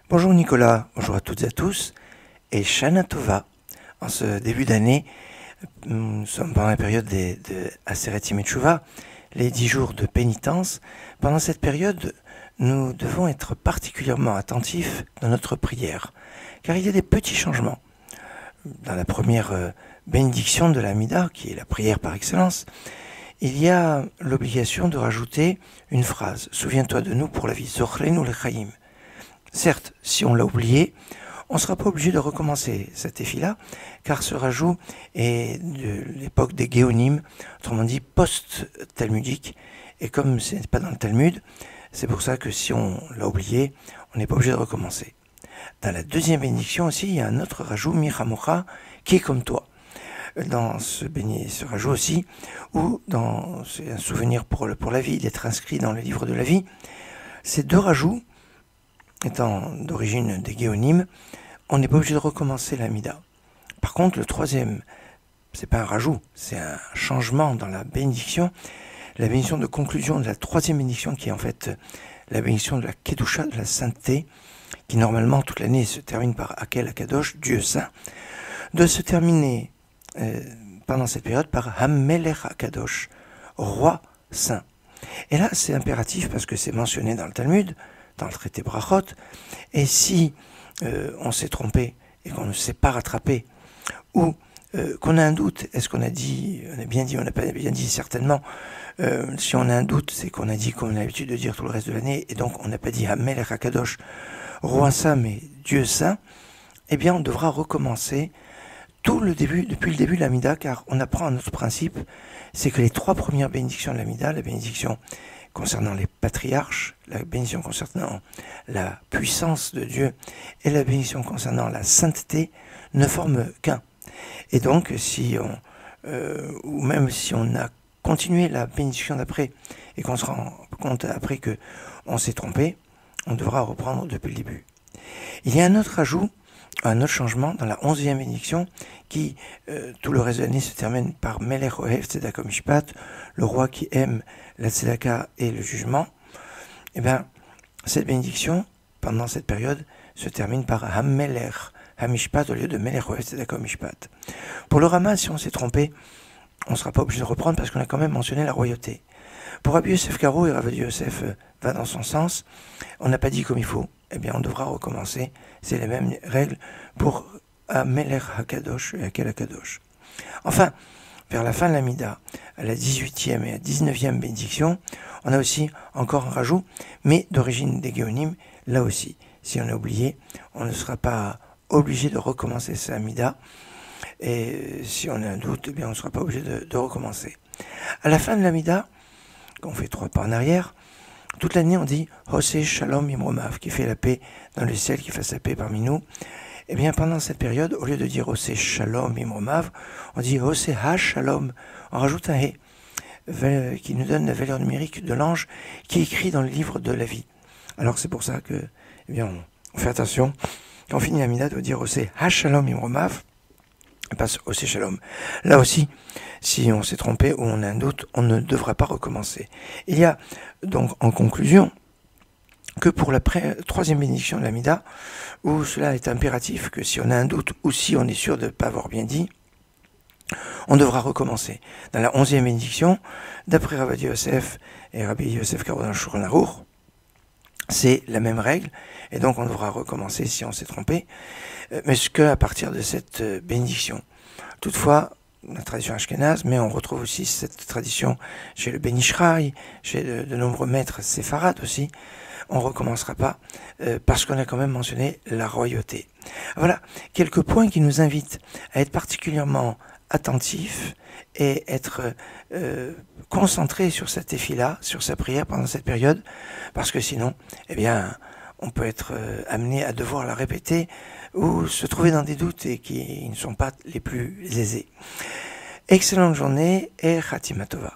Bonjour Nicolas, bonjour à toutes et à tous, et Shana Tova. En ce début d'année, nous sommes pendant la période de Aseret Yemei Teshuvah, les 10 jours de pénitence. Pendant cette période, nous devons être particulièrement attentifs dans notre prière, car il y a des petits changements. Dans la première bénédiction de la Mida, qui est la prière par excellence, il y a l'obligation de rajouter une phrase. Souviens-toi de nous pour la vie. Zochrenu lechaim. Certes, si on l'a oublié, on ne sera pas obligé de recommencer cette effie-là, car ce rajout est de l'époque des Géonim, autrement dit post-talmudique, et comme ce n'est pas dans le Talmud, c'est pour ça que si on l'a oublié, on n'est pas obligé de recommencer. Dans la deuxième bénédiction aussi, il y a un autre rajout, Michamocha, qui est comme toi. Dans ce rajout aussi, ou c'est un souvenir pour la vie, d'être inscrit dans le livre de la vie, ces deux rajouts, étant d'origine des Géonim, on n'est pas obligé de recommencer la Mida. Par contre, le troisième, c'est pas un rajout, c'est un changement dans la bénédiction de conclusion de la troisième bénédiction, qui est en fait la bénédiction de la Kedusha, de la sainteté, qui normalement toute l'année se termine par Akel Akadosh, Dieu saint, de se terminer pendant cette période par Hamelech Akadosh, roi saint. Et là, c'est impératif parce que c'est mentionné dans le Talmud, dans le traité Brachot, et si on s'est trompé et qu'on ne s'est pas rattrapé, ou qu'on a un doute, est-ce qu'on a dit, on a bien dit, on n'a pas bien dit, certainement, si on a un doute, c'est qu'on a dit qu'on a l'habitude de dire tout le reste de l'année, et donc on n'a pas dit Hamelech Akadosh, roi saint, mais Dieu saint, eh bien on devra recommencer depuis le début de la Mida, car on apprend un autre principe, c'est que les trois premières bénédictions de la Mida, la bénédiction concernant les patriarches, la bénédiction concernant la puissance de Dieu et la bénédiction concernant la sainteté ne forment qu'un. Et donc, ou même si on a continué la bénédiction d'après et qu'on se rend compte après que on s'est trompé, on devra reprendre depuis le début. Il y a un autre ajout, un autre changement dans la 11e bénédiction qui, tout le reste de l'année, se termine par Melech Ohev Tzedaka Mishpat, le roi qui aime la Tzedaka et le jugement. Et bien, cette bénédiction, pendant cette période, se termine par Hamelech Hamishpat au lieu de Melech Ohev Tzedaka Mishpat. Pour le Rama, si on s'est trompé, on ne sera pas obligé de reprendre parce qu'on a quand même mentionné la royauté. Pour Rabbi Yosef Karo, et Rabbi Yosef va dans son sens, on n'a pas dit comme il faut, eh bien on devra recommencer. C'est les mêmes règles pour Melech HaKadosh et Akel HaKadosh. Enfin, vers la fin de la Mida, à la 18e et à 19e bénédiction, on a aussi encore un rajout, mais d'origine des Géonim, là aussi. Si on a oublié, on ne sera pas obligé de recommencer sa Mida, et si on a un doute, eh bien on ne sera pas obligé de recommencer. À la fin de la Mida, on fait 3 pas en arrière, toute l'année on dit Hoseh Shalom Imromav, qui fait la paix dans le ciel, qui fasse la paix parmi nous. Et bien pendant cette période, au lieu de dire Hoseh Shalom Imromav, on dit Hoseh Ha-Shalom, on rajoute un He, qui nous donne la valeur numérique de l'ange qui est écrit dans le livre de la vie. Alors c'est pour ça que, eh bien, on fait attention, quand on finit la Mida, de dire Hoseh Ha-Shalom Imromav, et pas Hoseh Shalom. Là aussi, si on s'est trompé ou on a un doute, on ne devra pas recommencer. Il y a donc en conclusion que pour la troisième bénédiction de la Mida, où cela est impératif, que si on a un doute ou si on est sûr de ne pas avoir bien dit, on devra recommencer. Dans la 11e bénédiction, d'après Rabbi Yosef et Rabbi Yosef Karo dans Shulchan Aruch, c'est la même règle, et donc on devra recommencer si on s'est trompé, mais ce qu'à partir de cette bénédiction. Toutefois, la tradition ashkénaze, mais on retrouve aussi cette tradition chez le Ben Ishraï, chez de nombreux maîtres séfarades aussi, on ne recommencera pas, parce qu'on a quand même mentionné la royauté. Voilà, quelques points qui nous invitent à être particulièrement attentifs et être concentrés sur cette effie-là, sur sa prière pendant cette période, parce que sinon, eh bien, on peut être amené à devoir la répéter ou se trouver dans des doutes et qui ne sont pas les plus aisés. Excellente journée et Khatima Tova.